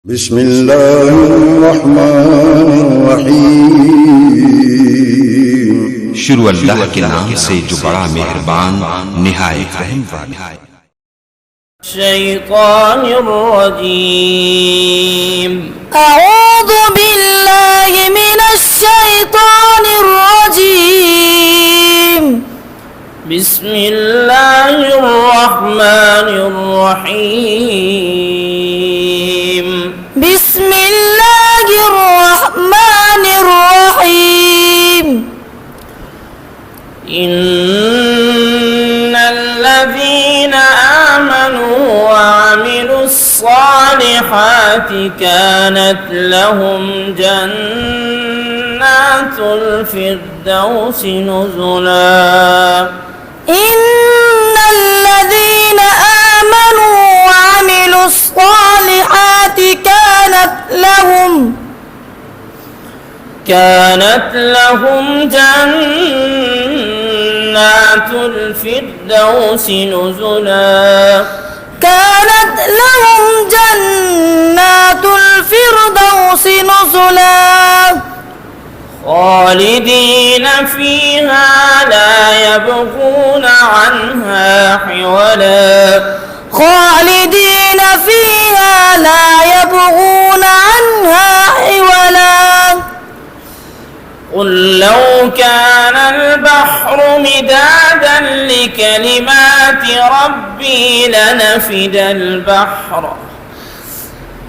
بسم الله الرحمن الرحیم شروع اللہ کے نام سے جو بڑا مہربان نہایت رحم والا ہے۔ الشیطان الرجیم أعوذ بالله من الشيطان الرجيم بسم الله الرحمن الرحیم بسم الله الرحمن الرحيم إن الذين آمنوا وعملوا الصالحات كانت لهم جنات الفردوس نزلا إن الذين آمنوا وعملوا الصالحات كانت لهم جنات الفردوس نزلا كانت لهم جنات الفردوس نزلا خالدين فيها لا يبغون عنها حولا خالدين فيها لا يبغون عنها حولا قل لو كان البحر مدادا لكلمات ربي لنفد البحر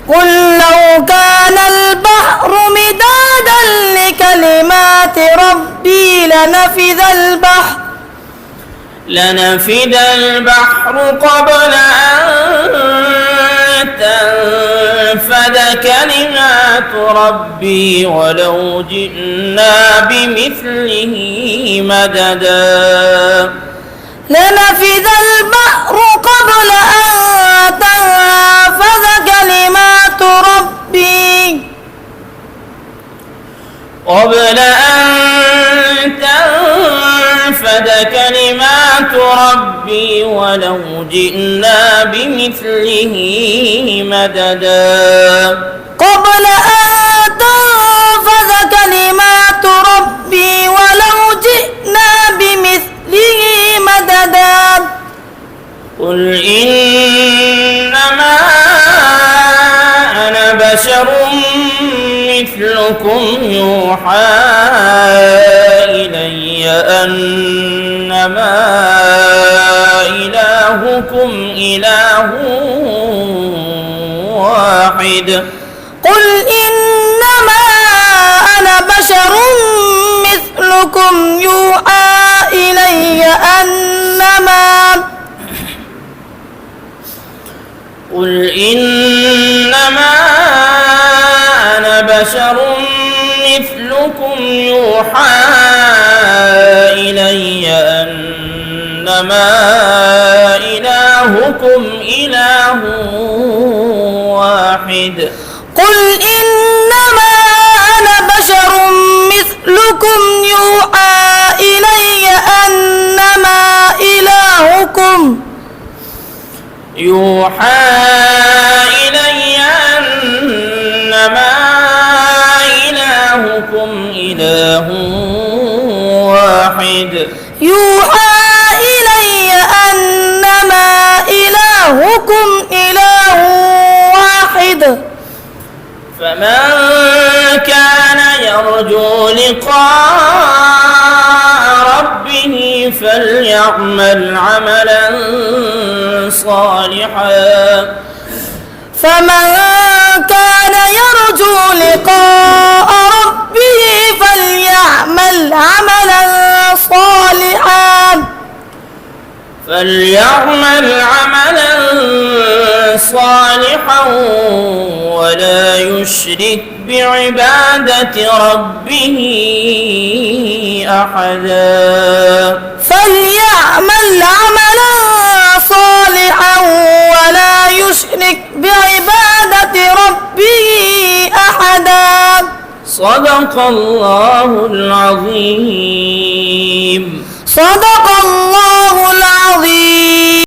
قل لو كان البحر مدادا لكلمات ربي لنفد البحر قبل أن تنفد كلمات ربي ولو جئنا بمثله مددا لنفد البحر قبل أن تنفد كلمات ربي ولو جئنا بمثله مددا قبل أن تنفذ كلمات ربي ولو جئنا بمثله مددا قل إنما أنا بشر مثلكم يوحى إلي أنما إلهكم إله واحد قل إنما أنا بشر مثلكم يوحى إلي أنما قل إنما أنا بشر مثلكم يوحى إلي أنما إلهكم إله واحد قل إنما أنا بشر مثلكم يوحى إلي أنما إلهكم إله واحد يوحى إلي أنما إلهكم إله واحد فمن كان يرجو لقاء ربه فليعمل عملا صالحا فمن كان يرجو لقاء ربه فليعمل عملا صالحا ولا يشرك بعبادة ربه أحدا فليعمل عملا صالحا ولا يشرك بعبادة ربه أحدا صدق الله العظيم صدق الله